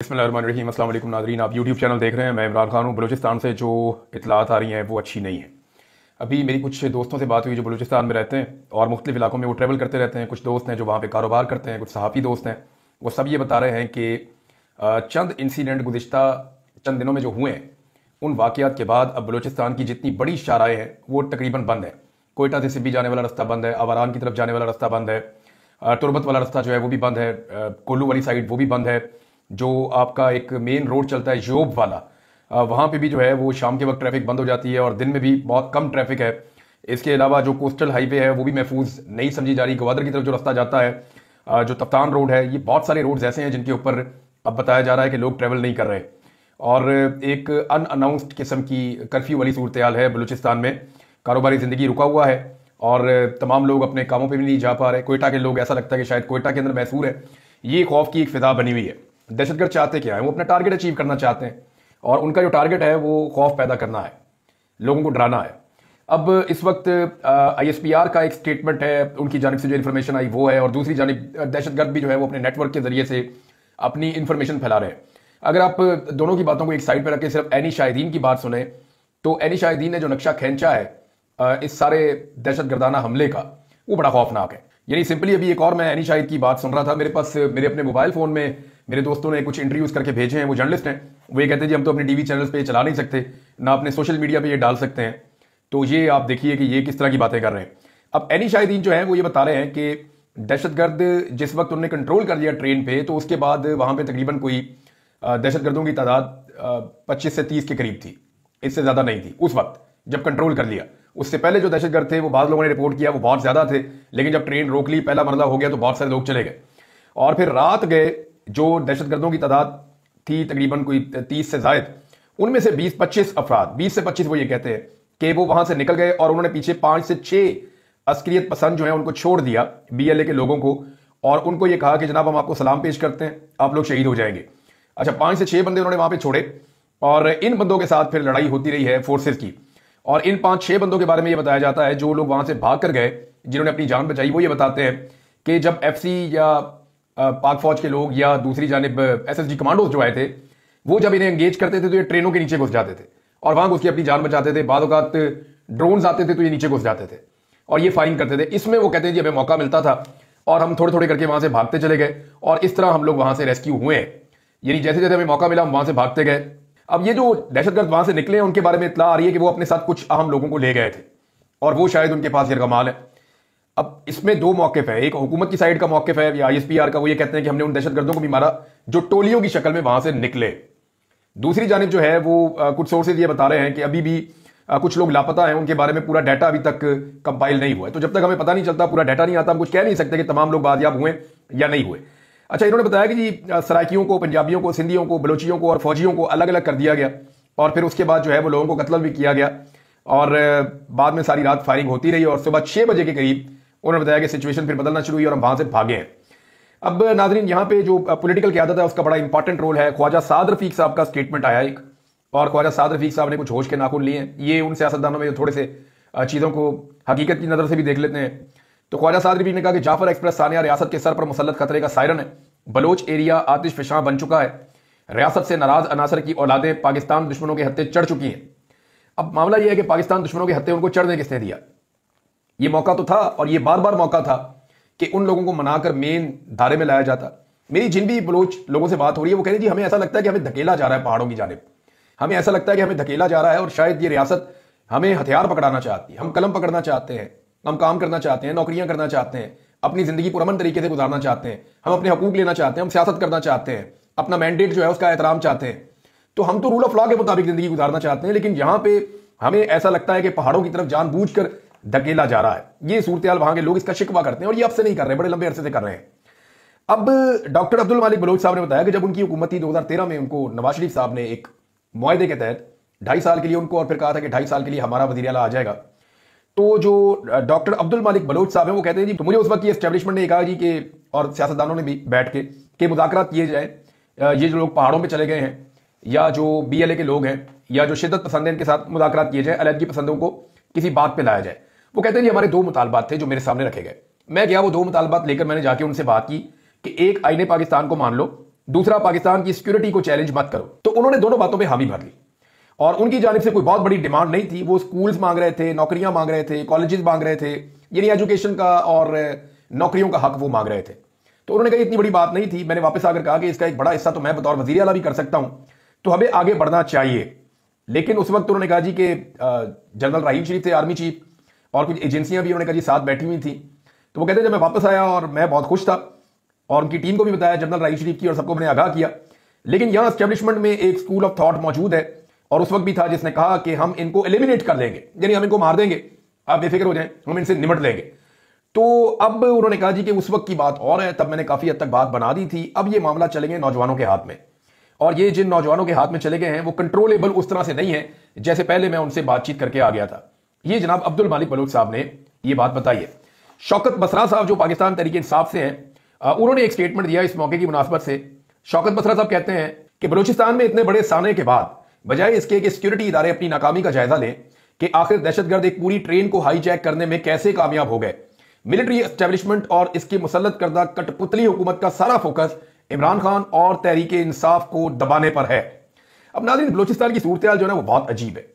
बिस्मिल्लाहिर्रहमानिर्रहीम। अस्सलाम वालेकुम नाज़रीन, आप यूट्यूब चैनल देख रहे हैं। मैं इमरान खान हूँ। बलूचिस्तान से जो इतलात आ रही हैं वो अच्छी नहीं है। अभी मेरी कुछ दोस्तों से बात हुई जो बलूचिस्तान में रहते हैं और मुख्तलिफ इलाकों में वो ट्रैवल करते रहते हैं। कुछ दोस्त हैं जो वहाँ पे कारोबार करते हैं, कुछ सहाफ़ी दोस्त हैं। वो सब ये बता रहे हैं कि चंद इंसिडेंट गुज़िश्ता चंद दिनों में जो हुए हैं, उन वाक़यात के बाद अब बलूचिस्तान की जितनी बड़ी शाराएँ हैं वो तकरीबन बंद है। कोयटा से सिब्बी जाने वाला रास्ता बंद है, आवारान की तरफ जाने वाला रास्ता बंद है, तुरबत वाला रास्ता जो है वो भी बंद है, कोल्लू वाली साइड वो भी बंद है। जो आपका एक मेन रोड चलता है योब वाला, वहाँ पे भी जो है वो शाम के वक्त ट्रैफिक बंद हो जाती है और दिन में भी बहुत कम ट्रैफिक है। इसके अलावा जो कोस्टल हाईवे है वो भी महफूज नहीं समझी जा रही। गवादर की तरफ जो रास्ता जाता है, जो तफ्तान रोड है, ये बहुत सारे रोड्स ऐसे हैं जिनके ऊपर अब बताया जा रहा है कि लोग ट्रैवल नहीं कर रहे और एक अनअनाउंस्ड किस्म की कर्फ्यू वाली सूरत हाल है बलूचिस्तान में। कारोबारी ज़िंदगी रुका हुआ है और तमाम लोग अपने कामों पे भी नहीं जा पा रहे। कोयटा के लोग, ऐसा लगता है कि शायद कोयटा के अंदर मैसूर है। ये खौफ की एक फिजा बनी हुई है। दहशतगर्द चाहते क्या है? वो अपना टारगेट अचीव करना चाहते हैं और उनका जो टारगेट है वो खौफ पैदा करना है, लोगों को डराना है। अब इस वक्त ISPR का एक स्टेटमेंट है, उनकी जानिब से जो इन्फॉर्मेशन आई वो है, और दूसरी जानिब दहशतगर्द भी जो है वो अपने नेटवर्क के जरिए से अपनी इन्फॉर्मेशन फैला रहे हैं। अगर आप दोनों की बातों को एक साइड पर रख के सिर्फ एनी शाहिदीन की बात सुने तो एनी शाहिदीन ने जो नक्शा खींचा है इस सारे दहशतगर्दाना हमले का, वो बड़ा खौफनाक है। यानी सिंपली अभी एक और मैं एनी शाहिद की बात सुन रहा था, मेरे पास मेरे अपने मोबाइल फ़ोन में मेरे दोस्तों ने कुछ इंटरव्यूज़ करके भेजे हैं। वो जर्नलिस्ट हैं, वो ये कहते हैं जी हम तो अपने टीवी चैनल्स पे चला नहीं सकते, ना अपने सोशल मीडिया पे ये डाल सकते हैं। तो ये आप देखिए कि ये किस तरह की बातें कर रहे हैं। अब एनी शाहिदीन जो है वो ये बता रहे हैं कि दहशतगर्द जिस वक्त उन्होंने कंट्रोल कर लिया ट्रेन पे, तो उसके बाद वहाँ पे तकरीबन कोई दहशतगर्दों की तादाद 25 से 30 के करीब थी, इससे ज़्यादा नहीं थी उस वक्त जब कंट्रोल कर लिया। उससे पहले जो दहशतगर्द थे वो बाद लोगों ने रिपोर्ट किया वो बहुत ज़्यादा थे, लेकिन जब ट्रेन रोक ली, पहला मरला हो गया, तो बहुत सारे लोग चले गए। और फिर रात गए जो दहशतगर्दों की तादाद थी तकरीबन कोई 30 से जायद, उनमें से 20-25 अफराद, 20 से 25 वो ये कहते हैं कि वो वहां से निकल गए और उन्होंने पीछे 5 से 6 अस्करियत पसंद जो है उनको छोड़ दिया, BLA के लोगों को, और उनको ये कहा कि जनाब हम आपको सलाम पेश करते हैं, आप लोग शहीद हो जाएंगे। अच्छा, 5 से 6 बंदे उन्होंने वहां पे छोड़े और इन बंदों के साथ फिर लड़ाई होती रही है फोर्सेस की। और इन 5-6 बंदों के बारे में ये बताया जाता है जो लोग वहां से भाग कर गए, जिन्होंने अपनी जान बचाई, वो ये बताते हैं कि जब FC या पाक फौज के लोग या दूसरी जानिब SSG कमांडोज जो आए थे, वो जब इन्हें एंगेज करते थे तो ये ट्रेनों के नीचे घुस जाते थे और वहां घुस के अपनी जान बचाते थे। बाद औक़ात ड्रोन्स आते थे तो ये नीचे घुस जाते थे और ये फायरिंग करते थे। इसमें वो कहते हैं जी हमें मौका मिलता था और हम थोड़े थोड़े करके वहां से भागते चले गए और इस तरह हम लोग वहां से रेस्क्यू हुए हैं। यानी जैसे जैसे हमें मौका मिला हम वहां से भागते गए। अब ये जो दहशतगर्द वहां से निकले उनके बारे में इत्तला आ रही है कि वो अपने साथ कुछ अहम लोगों को ले गए थे और वो शायद उनके पास यरगमाल है। अब इसमें दो मौक़िफ़ है, एक हुकूमत की साइड का मौक़िफ़ है या ISPR का, वो ये कहते हैं कि हमने उन दहशतगर्दों को भी मारा जो टोलियों की शक्ल में वहां से निकले। दूसरी जानिब जो है वो कुछ सोर्सेज ये बता रहे हैं कि अभी भी कुछ लोग लापता हैं, उनके बारे में पूरा डाटा अभी तक कंपाइल नहीं हुआ है। तो जब तक हमें पता नहीं चलता, पूरा डाटा नहीं आता, हम कुछ कह नहीं सकते कि तमाम लोग बाजियाब हुए या नहीं हुए। अच्छा, इन्होंने बताया कि जी सराइकियों को, पंजाबियों को, सिंधियों को, बलोचियों को और फौजियों को अलग अलग कर दिया गया और फिर उसके बाद जो है वो लोगों को कत्ल भी किया गया और बाद में सारी रात फायरिंग होती रही और सुबह 6 बजे के करीब उन्होंने बताया कि सिचुएशन फिर बदलना शुरू हुई और हम वहां से भागे हैं। अब नाजरीन, यहाँ पे जो पॉलिटिकल क़यादत है उसका बड़ा इंपॉर्टेंट रोल है। ख्वाजा साद रफीक साहब का स्टेटमेंट आया एक, और ख्वाजा साद रफीक साहब ने कुछ होश के नाखून लिए हैं। ये उन सियासतदानों में थोड़े से चीज़ों को हकीकत की नज़र से भी देख लेते हैं। तो ख्वाजा साद रफीक ने कहा कि जाफर एक्सप्रेस सानिया रियासत के सर पर मुसल्लत खतरे का सायरन है। बलोच एरिया आतिश फिशां बन चुका है। रियासत से नाराज अनासर की औलादें पाकिस्तान दुश्मनों के हत्थे चढ़ चुकी हैं। अब मामला यह है कि पाकिस्तान दुश्मनों के हत्थे उनको चढ़ने किसने दिया? ये मौका तो था और ये बार बार मौका था कि उन लोगों को मनाकर मेन धारे में लाया जाता। मेरी जिन भी बलोच लोगों से बात हो रही है वो कह रहे हैं जी हमें ऐसा लगता है कि हमें धकेला जा रहा है पहाड़ों की जानिब, हमें ऐसा लगता है कि हमें धकेला जा रहा है और शायद ये रियासत हमें हथियार पकड़ाना चाहती है, हम कलम पकड़ना चाहते हैं, हम काम करना चाहते हैं, नौकरियां करना चाहते हैं, अपनी जिंदगी पुरअमन तरीके से गुजारना चाहते हैं, हम अपने हकूक लेना चाहते हैं, हम सियासत करना चाहते हैं, अपना मैंडेट जो है उसका एहतराम चाहते हैं। तो हम तो रूल ऑफ लॉ के मुताबिक जिंदगी गुजारना चाहते हैं, लेकिन यहां पे हमें ऐसा लगता है कि पहाड़ों की तरफ जानबूझकर धकेला जा रहा है। ये सूरत हाल वहां के लोग इसका शिकवा करते हैं और ये अब से नहीं कर रहे, बड़े लंबे अरसे से कर रहे हैं। अब डॉक्टर अब्दुल मालिक बलोच साहब ने बताया कि जब उनकी हुकूमत थी 2013 में, उनको नवाज शरीफ साहब ने एक मुआहदे के तहत 2.5 साल के लिए उनको, और फिर कहा था कि 2.5 साल के लिए हमारा वज़ीर आला आ जाएगा। तो जो डॉक्टर अब्दुल मालिक बलोच साहब हैं वो कहते हैं जी, तो मुझे उस वक्त की एस्टेब्लिशमेंट ने कहा जी कि, और सियासतदानों ने भी बैठ के मुज़ाकरात किए जाए, ये जो लोग पहाड़ों में चले गए हैं या जो BLA के लोग हैं या जो शिद्दत पसंद हैं, इनके साथ मुज़ाकरात किए जाए, अलहदगी पसंदों को किसी बात पे लाया जाए। वो कहते हैं जी हमारे 2 मुतालबात थे जो मेरे सामने रखे गए। मैं गया, वो 2 मुतालबात लेकर मैंने जाके उनसे बात की कि एक आईने पाकिस्तान को मान लो, दूसरा, पाकिस्तान की सिक्योरिटी को चैलेंज मत करो। तो उन्होंने दोनों बातों पे हामी भर ली और उनकी जानिब से कोई बहुत बड़ी डिमांड नहीं थी। वो स्कूल्स मांग रहे थे, नौकरियां मांग रहे थे, कॉलेजेस मांग रहे थे, यानी एजुकेशन का और नौकरियों का हक वो मांग रहे थे। तो उन्होंने कहा इतनी बड़ी बात नहीं थी। मैंने वापस आकर कहा कि इसका एक बड़ा हिस्सा तो मैं बतौर वजीर आला भी कर सकता हूं, तो हमें आगे बढ़ना चाहिए। लेकिन उस वक्त उन्होंने कहा जी कि जनरल राहील शरीफ थे आर्मी चीफ, और कुछ एजेंसियां भी उन्होंने कहा जी साथ बैठी हुई थी। तो वो कहते हैं जब मैं वापस आया और मैं बहुत खुश था और उनकी टीम को भी बताया, जनरल राहील शरीफ की, और सबको मैंने आगाह किया। लेकिन यहां एस्टेब्लिशमेंट में एक स्कूल ऑफ थॉट मौजूद है और उस वक्त भी था जिसने कहा कि हम इनको एलिमिनेट कर देंगे, यानी हम इनको मार देंगे, आप बेफिक्र हो जाएं, हम इनसे निमट लेंगे। तो अब उन्होंने कहा जी कि उस वक्त की बात और है, तब मैंने काफी हद तक बात बना दी थी। अब ये मामला चले गए नौजवानों के हाथ में, और ये जिन नौजवानों के हाथ में चले गए हैं वो कंट्रोलेबल उस तरह से नहीं है जैसे पहले मैं उनसे बातचीत करके आ गया था। ये जनाब अब्दुल मालिक बलोच साहब ने ये बात बताई है। शौकत बसरा साहब जो पाकिस्तान तहरीक इंसाफ से हैं, उन्होंने एक स्टेटमेंट दिया इस मौके की मुनासबत से। शौकत बसरा साहब कहते हैं कि बलूचिस्तान में इतने बड़े साने के बाद बजाय इसके कि सिक्योरिटी इदारे अपनी नाकामी का जायजा लें कि आखिर दहशतगर्द एक पूरी ट्रेन को हाईजैक करने में कैसे कामयाब हो गए, मिलिट्री एस्टेब्लिशमेंट और इसकी मुसल्लत करदा कठपुतली हुकूमत का सारा फोकस इमरान खान और तहरीक इंसाफ को दबाने पर है। अब नाज़रीन, बलूचिस्तान की सूरत हाल जो है वो बहुत अजीब है।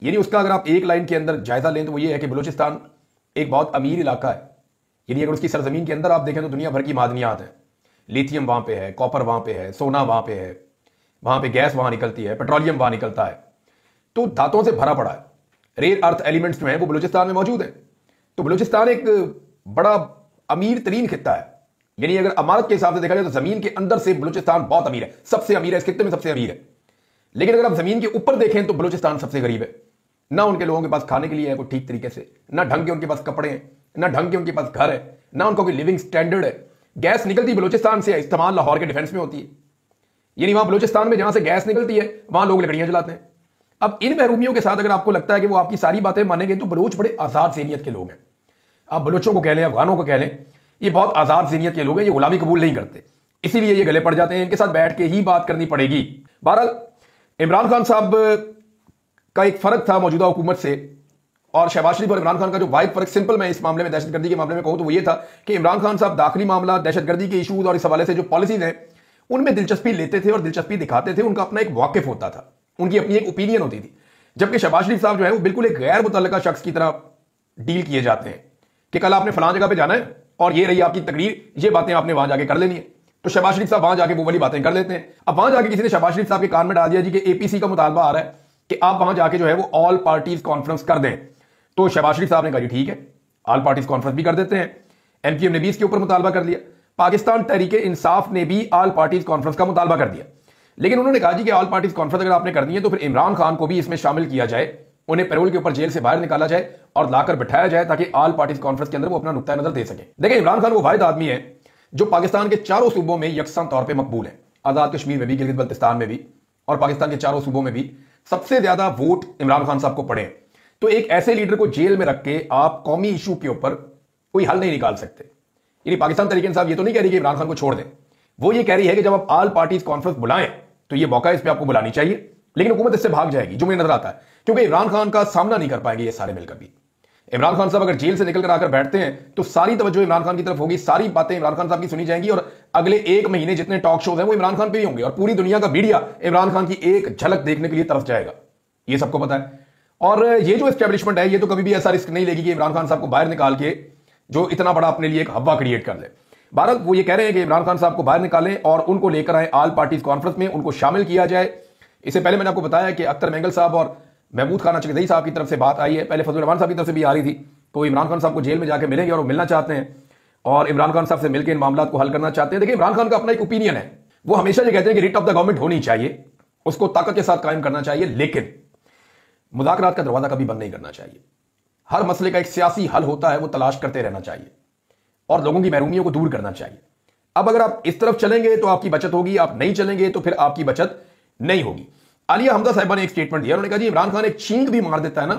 यानी उसका अगर आप एक लाइन के अंदर जायजा लें तो वो ये है कि बलूचिस्तान एक बहुत अमीर इलाका है। यानी अगर उसकी सरजमीन के अंदर आप देखें तो दुनिया भर की मादनियात हैं। लिथियम वहां पे है, कॉपर वहां पे है, सोना वहां पे है, वहां पे गैस वहां निकलती है, पेट्रोलियम वहां निकलता है, तो धातुओं से भरा पड़ा है। रेयर अर्थ एलिमेंट्स जो हैं वो बलूचिस्तान में मौजूद हैं। तो बलूचिस्तान एक बड़ा अमीर तरीन खित्ता है। यानी अगर अमारत के हिसाब से देखा जाए तो जमीन के अंदर से बलूचिस्तान बहुत अमीर है, सबसे अमीर है, इस खित्ते में सबसे अमीर है। लेकिन अगर आप जमीन के ऊपर देखें तो बलूचिस्तान सबसे गरीब है। ना उनके लोगों के पास खाने के लिए है कोई ठीक तरीके से, ना ढंग के उनके पास कपड़े हैं, ना ढंग के उनके पास घर है, ना उनका कोई लिविंग स्टैंडर्ड है। गैस निकलती बलूचिस्तान से, इस्तेमाल लाहौर के डिफेंस में होती है। यानी वहां बलूचिस्तान में जहां से गैस निकलती है वहां लोग लकड़ियां जलाते हैं। अब इन महरूमियों के साथ अगर आपको लगता है कि वो आपकी सारी बातें मानेंगे तो बलूच बड़े आजाद ज़हनियत के लोग हैं। आप बलूचों को कह लें, अफगानों को कह लें, ये बहुत आजाद ज़हनियत के लोग हैं, ये गुलामी कबूल नहीं करते, इसीलिए ये गले पड़ जाते हैं। इनके साथ बैठ के ही बात करनी पड़ेगी। बहरहाल इमरान खान साहब का एक फर्क था मौजूदा हुकूमत से और शहबाज शरीफ और इमरान खान का जो वाइड फर्क, सिंपल मैं इस मामले में दहशतगर्दी के मामले में कहूं तो वो ये था कि इमरान खान साहब दाखिली मामला, दहशतगर्दी के इशूज और इस हवाले से जो पॉलिसीज हैं उनमें दिलचस्पी लेते थे और दिलचस्पी दिखाते थे। उनका अपना एक वाकिफ होता था, उनकी अपनी एक ओपिनियन होती थी। जबकि शहबाज शरीफ साहब जो है वो बिल्कुल एक गैर मुतल्लिका शख्स की तरह डील किए जाते हैं कि कल आपने फलां जगह पे जाना है और ये रही आपकी तकरीर, ये बातें आपने वहां जाके कर लेनी है। तो शहबाज शरीफ साहब वहां जाके वो वाली बातें कर लेते हैं। अब वहां जाके किसी ने शहबाज शरीफ साहब के कान में डाल दिया जी कि एपीसी का मुतालबा आ रहा है कि आप वहां जाके जो है वो ऑल पार्टीज कॉन्फ्रेंस कर दें। तो शहबाज शरीफ साहब ने कहा ठीक है, ऑल पार्टीज कॉन्फ्रेंस भी कर देते हैं। एमक्यूएम ने भी इसके ऊपर मुतालबा कर लिया। पाकिस्तान तहरीक इंसाफ ने भी ऑल पार्टीज कॉन्फ्रेंस का मुतालबा कर दिया। लेकिन उन्होंने कहा जी कि ऑल पार्टीज कॉन्फ्रेंस अगर आपने कर दी है तो फिर इमरान खान को भी इसमें शामिल किया जाए, उन्हें पैरोल के ऊपर जेल से बाहर निकाला जाए और लाकर बिठाया जाए ताकि ऑल पार्टीज कॉन्फ्रेंस के अंदर वो अपना नुक्ता नजर दे सके। देखिए, इमरान खान वो वाहिद आदमी है जो पाकिस्तान के चारों सूबों में यकसा तौर पर मकबूल है। आजाद कश्मीर में भी, गिलगित बल्तिस्तान में भी और पाकिस्तान के चारों सूबों में भी सबसे ज्यादा वोट इमरान खान साहब को पड़े। तो एक ऐसे लीडर को जेल में रख के आप कौमी इशू के ऊपर कोई हल नहीं निकाल सकते। यानी पाकिस्तान तहरीक इंसाफ ये तो नहीं कह रही कि इमरान खान को छोड़ दें, वो ये कह रही है कि जब आप ऑल पार्टीज कॉन्फ्रेंस बुलाएं तो ये मौका इस पर आपको बुलानी चाहिए। लेकिन हुकूमत इससे भाग जाएगी जो मुझे नजर आता है, क्योंकि इमरान खान का सामना नहीं कर पाएंगे ये सारे मिलकर भी। इमरान खान साहब अगर जेल से निकल कर आकर बैठते हैं तो सारी तवज्जो इमरान खान की तरफ होगी, सारी बातें इमरान खान साहब की सुनी जाएंगी और अगले एक महीने जितने टॉक शोज हैं वो इमरान खान पे ही होंगे और पूरी दुनिया का मीडिया इमरान खान की एक झलक देखने के लिए तरफ जाएगा। ये सबको पता है। और ये जो एस्टेब्लिशमेंट है ये तो कभी भी ऐसा रिस्क नहीं लेगी कि इमरान खान साहब को बाहर निकाल के जो इतना बड़ा अपने लिए एक हवा क्रिएट कर ले। भारत वो ये कह रहे हैं कि इमरान खान साहब को बाहर निकालें और उनको लेकर आए ऑल पार्टीज कॉन्फ्रेंस में, उनको शामिल किया जाए। इससे पहले मैंने आपको बताया कि अख्तर मेंगल साहब और महमूद खान अचकज़ई साहब की तरफ से बात आई है, पहले फजल रहमान साहब की तरफ से भी आ रही थी। तो इमरान खान साहब को जेल में जाकर मिलेंगे और वो मिलना चाहते हैं और इमरान खान साहब से मिलकर इन मामलों को हल करना चाहते हैं। देखिए, इमरान खान का अपना एक ओपिनियन है, वो हमेशा ये कहते हैं कि रिट ऑफ द गवर्नमेंट होनी चाहिए, उसको ताकत के साथ कायम करना चाहिए, लेकिन मुज़ाकरात का दरवाजा कभी बंद नहीं करना चाहिए। हर मसले का एक सियासी हल होता है, वो तलाश करते रहना चाहिए और लोगों की महरूमियों को दूर करना चाहिए। अब अगर आप इस तरफ चलेंगे तो आपकी बचत होगी, आप नहीं चलेंगे तो फिर आपकी बचत नहीं होगी। आलिया हमजा साहिबा ने एक स्टेटमेंट दिया, उन्होंने कहा जी इमरान खान एक छींक भी मार देता है ना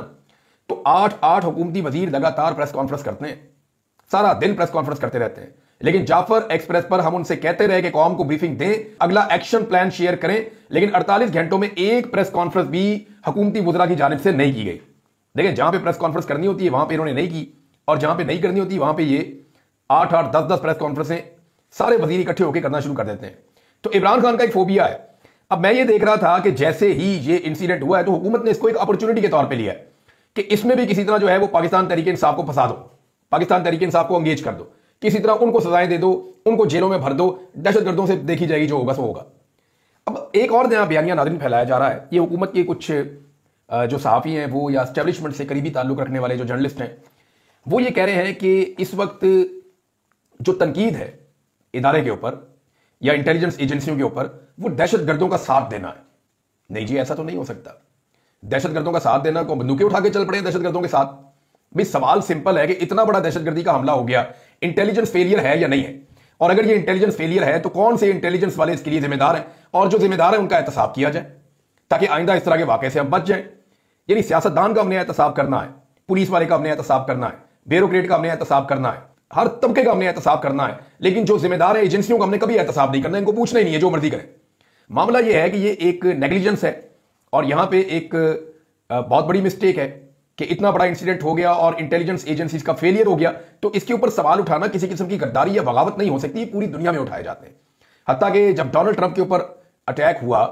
तो 8 हुकूमती वजीर लगातार प्रेस कॉन्फ्रेंस करते हैं, सारा दिन प्रेस कॉन्फ्रेंस करते रहते हैं। लेकिन जाफर एक्सप्रेस पर हम उनसे कहते रहे कि कौम को ब्रीफिंग दें, अगला एक्शन प्लान शेयर करें, लेकिन 48 घंटों में एक प्रेस कॉन्फ्रेंस भी हुकूमती वज़रा की जानिब से नहीं की गई। देखिए, जहां पे प्रेस कॉन्फ्रेंस करनी होती है वहां पे इन्होंने नहीं की और जहां पे नहीं करनी होती वहां पे ये 8-8, 10-10 प्रेस कॉन्फ्रेंसें सारे वजीर इकट्ठे होकर करना शुरू कर देते हैं। तो इमरान खान का एक फोबिया है। अब मैं ये देख रहा था कि जैसे ही ये इंसिडेंट हुआ है तो हुकूमत ने इसको एक अपॉर्चुनिटी के तौर पे लिया है कि इसमें भी किसी तरह जो है वो पाकिस्तान तहरीक इंसाफ को फंसा दो, पाकिस्तान तहरीक इंसाफ को एंगेज कर दो, किसी तरह उनको सजाएं दे दो, उनको जेलों में भर दो, दहशतगर्दों से देखी जाएगी जो होगा सो होगा। अब एक और नया बयानिया नाज़रीन फैलाया जा रहा है। ये हुकूमत के कुछ जो सहाफ़ी हैं वो या एस्टेब्लिशमेंट से करीबी ताल्लुक रखने वाले जो जर्नलिस्ट हैं वो ये कह रहे हैं कि इस वक्त जो तनकीद है इदारे के ऊपर या इंटेलिजेंस एजेंसियों के ऊपर वो दहशतगर्दों का साथ देना है। नहीं जी, ऐसा तो नहीं हो सकता। दहशतगर्दों का साथ देना को बंदूकें उठा के चल पड़े दहशतगर्दों के साथ? भाई सवाल सिंपल है कि इतना बड़ा दहशतगर्दी का हमला हो गया, इंटेलिजेंस फेलियर है या नहीं है? और अगर ये इंटेलिजेंस फेलियर है तो कौन से इंटेलिजेंस वाले इसके लिए जिम्मेदार हैं, और जो जिम्मेदार है उनका एहतसाब किया जाए ताकि आइंदा इस तरह के वाकये से हम बच जाएं। यानी सियासतदान का हमने एहतसाब करना है, पुलिस वाले का हमने एहतसाब करना है, ब्यूरोक्रेट का हमने एहतसाब करना है, हर तबके का हमने एहतसाब करना है, लेकिन जो जिम्मेदार है एजेंसियों का हमने कभी एहतसाब नहीं करना, इनको पूछना ही नहीं है, जो मर्जी करें। मामला यह है कि ये एक नेग्लिजेंस है और यहां पे एक बहुत बड़ी मिस्टेक है कि इतना बड़ा इंसिडेंट हो गया और इंटेलिजेंस एजेंसीज का फेलियर हो गया, तो इसके ऊपर सवाल उठाना किसी किस्म की गद्दारी या बगावत नहीं हो सकती, पूरी दुनिया में उठाए जाते हैं। हत्ता कि जब डोनाल्ड ट्रंप के ऊपर अटैक हुआ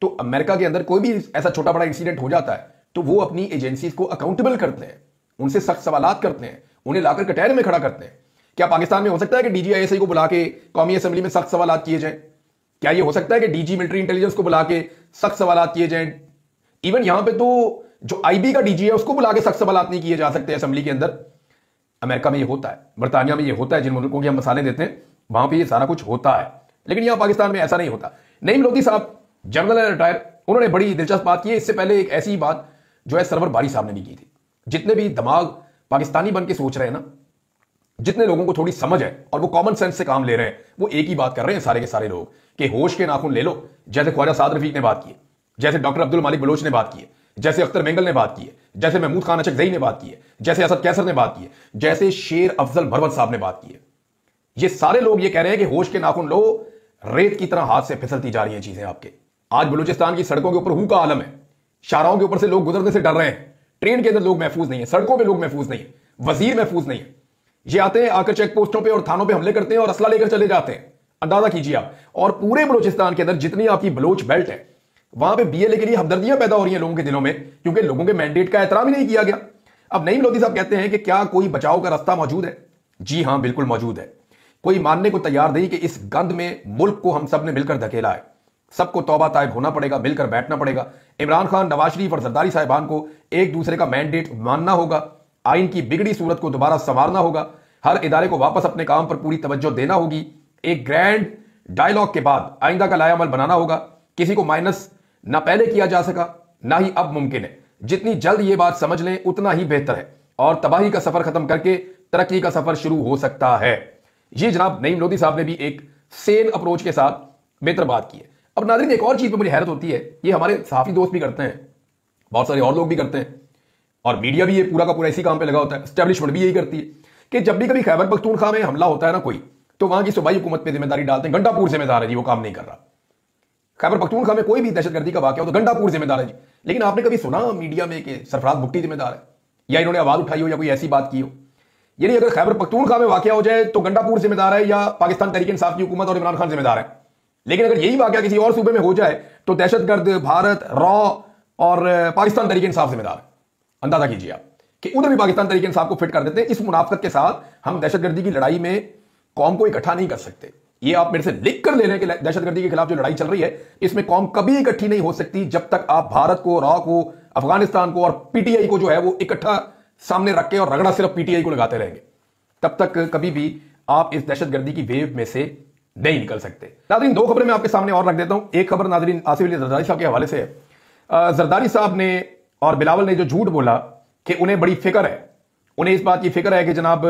तो अमेरिका के अंदर कोई भी ऐसा छोटा बड़ा इंसिडेंट हो जाता है तो वो अपनी एजेंसीज को अकाउंटेबल करते हैं, उनसे सख्त सवालात करते हैं, उन्हें लाकर कटहरे में खड़ा करते हैं। क्या पाकिस्तान में हो सकता है कि DGISI को बुला के कौमी असेंबली में सख्त सवालात किए जाएं? क्या ये हो सकता है कि DG मिलिट्री इंटेलिजेंस को बुला के सख्त सवालात किए जाएं? इवन यहां पे तो जो IB का DG है उसको बुला के सख्त सवालात नहीं किए जा सकते असेंबली के अंदर। अमेरिका में ये होता है, बरतानिया में ये होता है, जिन मुल्कों के हम मसाले देते हैं वहां पर यह सारा कुछ होता है, लेकिन यहां पाकिस्तान में ऐसा नहीं होता। नईम लोधी साहब जनरल है रिटायर, उन्होंने बड़ी दिलचस्प बात की है। इससे पहले एक ऐसी बात जो है सरवर बारी साहब ने भी की थी। जितने भी दिमाग पाकिस्तानी बन के सोच रहे हैं ना, जितने लोगों को थोड़ी समझ है और वो कॉमन सेंस से काम ले रहे हैं, वो एक ही बात कर रहे हैं सारे के सारे लोग कि होश के नाखून ले लो। जैसे ख्वाजा साद रफीक ने बात की है, जैसे डॉक्टर अब्दुल मालिक बलोच ने बात की है, जैसे अख्तर मेंगल ने बात की है, जैसे महमूद खान अचकजई ने बात की है, जैसे असद कैसर ने बात की है, जैसे शेर अफजल मरवत साहब ने बात की है। ये सारे लोग ये कह रहे हैं कि होश के नाखून लो, रेत की तरह हाथ से फिसलती जा रही हैं चीजें आपके। आज बलूचिस्तान की सड़कों के ऊपर हूं का आलम है, शाहराहों के ऊपर से लोग गुजरने से डर रहे हैं, ट्रेन के अंदर लोग महफूज नहीं है, सड़कों पे लोग महफूज नहीं है, वजीर महफूज नहीं है। ये आते हैं आकर चेक पोस्टों पे और थानों पे हमले करते हैं और असला लेकर चले जाते हैं। अंदाजा कीजिए आप। और पूरे बलूचिस्तान के अंदर जितनी आपकी बलोच बेल्ट है वहां पे BLA के लिए हमदर्दियां पैदा हो रही हैं लोगों के दिलों में, क्योंकि लोगों के मैंडेट का एहतराम ही नहीं किया गया। अब नईम लोधी साहब कहते हैं कि क्या कोई बचाव का रास्ता मौजूद है? जी हां, बिल्कुल मौजूद है। कोई मानने को तैयार नहीं कि इस गंद में मुल्क को हम सब ने मिलकर धकेला है। सबको तौबा तायब होना पड़ेगा, मिलकर बैठना पड़ेगा। इमरान खान, नवाज शरीफ और जरदारी साहिबान को एक दूसरे का मैंडेट मानना होगा, आइन की बिगड़ी सूरत को दोबारा संवारना होगा, हर इदारे को वापस अपने काम पर पूरी तवज्जो देना होगी, एक ग्रैंड डायलॉग के बाद आइंदा का लायामल बनाना होगा। किसी को माइनस ना पहले किया जा सका ना ही अब मुमकिन है। जितनी जल्द ये बात समझ लें उतना ही बेहतर है और तबाही का सफर खत्म करके तरक्की का सफर शुरू हो सकता है। ये जनाब नईम लोधी साहब ने भी एक सेन अप्रोच के साथ बेहतर बात की है। अब नाज़रीन, एक और चीज पर मुझे हैरत होती है, ये हमारे सहाफी दोस्त भी करते हैं, बहुत सारे और लोग भी करते हैं, और मीडिया भी ये पूरा का पूरा इसी काम पे लगा होता है, एस्टेब्लिशमेंट भी यही करती है कि जब भी कभी खैबर पख्तूनख्वा में हमला होता है ना कोई, तो वहां की सूबाई हुकूमत पे जिम्मेदारी डालते हैं, गंडापुर जिम्मेदार है जी, वो काम नहीं कर रहा। खैबर पख्तूनख्वा में कोई भी दहशतगर्दी का वाकया हो तो गंडापुर जिम्मेदार है जी। लेकिन आपने कभी सुना मीडिया में कि सरफराज भुट्टी जिम्मेदार है, या इन्होंने आवाज उठाई हो या कोई ऐसी बात की हो? यानी अगर खैबर पख्तूनख्वा में वाकया हो जाए तो गंडापुर जिम्मेदार है या पाकिस्तान तहरीक इंसाफ की हुकूमत और इमरान खान जिम्मेदार है। लेकिन अगर यही वाकया किसी और सूबे में हो जाए तो दहशतगर्द भारत, रॉ और पाकिस्तान तहरीक इंसाफ जिम्मेदार है। अंदाजा कीजिए आप कि उधर भी पाकिस्तान तहरीक इंसाफ को फिट कर देते हैं। इस मुनाफत के साथ हम दहशतगर्दी की लड़ाई में कौम को इकट्ठा नहीं कर सकते। ये आप मेरे से लिख कर ले लें कि दहशतगर्दी के खिलाफ जो लड़ाई चल रही है इसमें कौम कभी इकट्ठी नहीं हो सकती जब तक आप भारत को, रॉ को, अफगानिस्तान को और PTI को जो है वो इकट्ठा सामने रख के और रगड़ा सिर्फ PTI को लगाते रहेंगे, तब तक कभी भी आप इस दहशतगर्दी की वेव में से नहीं निकल सकते। नाज़रीन, दो खबरें मैं आपके सामने और रख देता हूं। एक खबर नाज़रीन आसिफ अली जरदारी साहब के हवाले से है। जरदारी साहब ने और बिलावल ने जो झूठ बोला कि उन्हें बड़ी फिक्र है, उन्हें इस बात की फिक्र है कि जनाब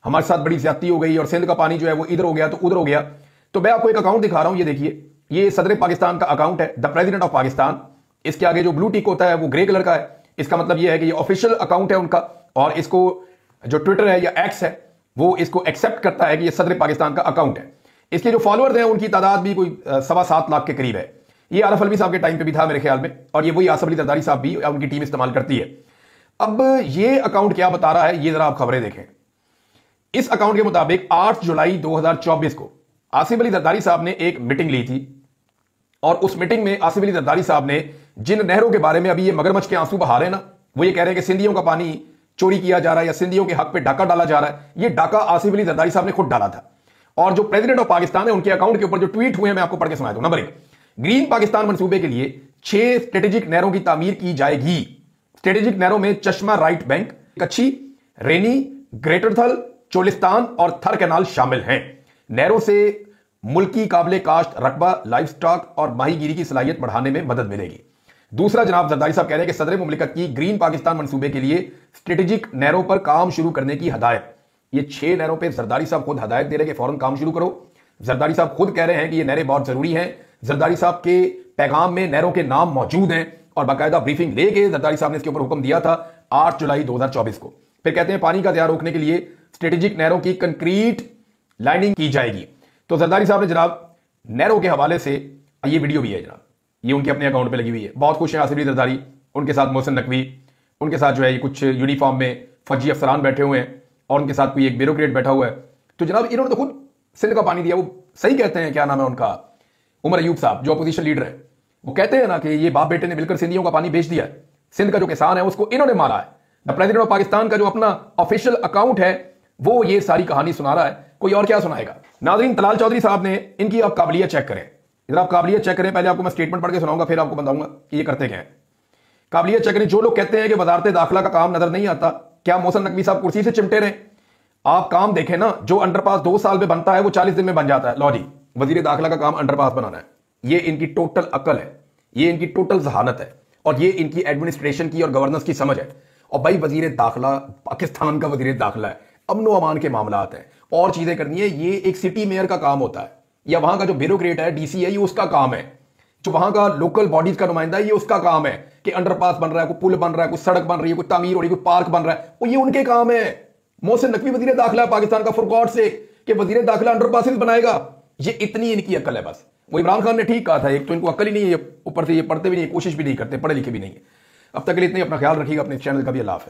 हमारे साथ बड़ी ज्यादती हो गई और सिंध का पानी जो है वो इधर हो गया तो उधर हो गया। तो मैं आपको एक अकाउंट दिखा रहा हूं, ये देखिए, ये सदर पाकिस्तान का अकाउंट है, द प्रेसिडेंट ऑफ पाकिस्तान। इसके आगे जो ब्लू टिक होता है वो ग्रे कलर का है। इसका मतलब यह है कि ये ऑफिशियल अकाउंट है उनका, और इसको जो ट्विटर है या एक्स है वो इसको एक्सेप्ट करता है कि ये सदर पाकिस्तान का अकाउंट है। इसके जो फॉलोअर्स हैं उनकी तादाद भी कोई 7.25 लाख के करीब है। ये आरफ अलवी साहब के टाइम पे भी था मेरे ख्याल में, और ये वही आसिफ अली जरदारी साहब भी उनकी टीम इस्तेमाल करती है। अब ये अकाउंट क्या बता रहा है, ये जरा आप खबरें देखें। इस अकाउंट के मुताबिक 8 जुलाई 2024 को आसिफ अली जरदारी साहब ने एक मीटिंग ली थी और उस मीटिंग में आसिफ अली जरदारी साहब ने जिन नहरों के बारे में अभी ये मगरमच्छ के आंसू बहा रहे हैं ना, वो ये कह रहे हैं कि सिंधियों का पानी चोरी किया जा रहा है या सिंधियों के हक पे डाका डाला जा रहा है, ये डाका आसिफ अली जरदारी साहब ने खुद डाला था। और जो प्रेसिडेंट ऑफ पाकिस्तान है उनके अकाउंट के ऊपर जो ट्वीट हुए हैं मैं आपको पढ़ के सुना दूं। नंबर 1, ग्रीन पाकिस्तान मंसूबे के लिए 6 स्ट्रेटेजिक नहरों की तामीर की जाएगी। स्ट्रेटेजिक नहरों में चश्मा राइट बैंक, कच्छी, रेनी, ग्रेटर थल, चोलिस्तान और थर कैनाल शामिल हैं। नहरों से मुल्की काबिले काश्त रकबा, लाइफ स्टॉक और माहीगीरी की सलाहियत बढ़ाने में मदद मिलेगी। दूसरा, जनाब जरदारी साहब कह रहे हैं कि सदर मुमलिकत की ग्रीन पाकिस्तान मंसूबे के लिए स्ट्रेटेजिक नहरों पर काम शुरू करने की हदायत। ये 6 नहरों पर जरदारी साहब खुद हदायत दे रहे हैं कि फौरन काम शुरू करो। जरदारी साहब खुद कह रहे हैं कि ये नहरें बहुत जरूरी हैं। जरदारी साहब के पैगाम में नहरों के नाम मौजूद हैं और बाकायदा ब्रीफिंग लेके जरदारी साहब ने इसके ऊपर हुक्म दिया था 8 जुलाई 2024 को। फिर कहते हैं पानी का दरिया रोकने के लिए स्ट्रेटेजिक नहरों की कंक्रीट लाइनिंग की जाएगी। तो जरदारी साहब ने जनाब नहरों के हवाले से ये वीडियो भी है जनाब, ये उनके अपने अकाउंट पे लगी हुई है। बहुत खुश हैं आसिफ अली जरदारी, उनके साथ मोहसिन नकवी, उनके साथ जो है कुछ यूनिफॉर्म में फौजी अफसरान बैठे हुए हैं और उनके साथ कोई एक ब्यूरोक्रेट बैठा हुआ है। तो जनाब इन्होंने तो खुद सिंध का पानी दिया। वो सही कहते हैं, क्या नाम है उनका, उमर अयूब साहब जो अपोजिशन लीडर है, वो कहते हैं ना कि ये बाप बेटे ने मिलकर सिंधियों का पानी बेच दिया है। सिंध का जो किसान है उसको इन्होंने मारा है। द प्रेसिडेंट ऑफ पाकिस्तान का जो अपना ऑफिशियल अकाउंट है वो ये सारी कहानी सुना रहा है, कोई और क्या सुनाएगा। नाज़रीन, तलाल चौधरी साहब ने इनकी आप काबिलियत चेक करें। इधर आप काबिलियत चेक करें, पहले आपको मैं स्टेटमेंट पढ़ के सुनाऊंगा, फिर आपको बताऊंगा कि ये करते क्या है। काबिलियत चेक करें। जो लोग कहते हैं कि वजारत दाखिला का काम नजर नहीं आता, क्या मोहसिन नकवी साहब कुर्सी से चिमटे रहे? आप काम देखें ना, जो अंडरपास 2 साल में बनता है वो 40 दिन में बन जाता है। लो जी, वजीर दाखिला का काम अंडरपास बनाना है। ये इनकी टोटल अकल है, ये इनकी टोटल जहानत है और ये इनकी एडमिनिस्ट्रेशन की और गवर्नेंस की समझ है। और भाई वजीर दाखिला पाकिस्तान का वजीर दाखिला है, अमनो अमान के मामलात हैं और चीजें करनी है, ये एक सिटी मेयर का काम होता है या वहां का जो ब्यूरोक्रेट है डीसी है ये उसका काम है। जो वहां का लोकल बॉडीज का नुमाइंदा है ये उसका काम है कि अंडरपास बन रहा है, कोई पुल बन रहा है, कोई सड़क बन रही है, कोई तामीर हो रही है, कोई पार्क बन रहा है, वो ये उनके काम है। मोहसिन नकवी वजीर दाखिला पाकिस्तान का, फॉर गॉड से कि वजीर दाखिला अंडरपासेस बनाएगा, ये इतनी इनकी अकल है बस। वो इमरान खान ने ठीक कहा था, एक तो इनको अकल ही नहीं है, ऊपर से ये पढ़ते भी नहीं, कोशिश भी नहीं करते, पढ़े लिखे भी नहीं है। अब तक के लिए इतने, अपना ख्याल रखिएगा, अपने चैनल का भी अल्लाह हाफ़िज़।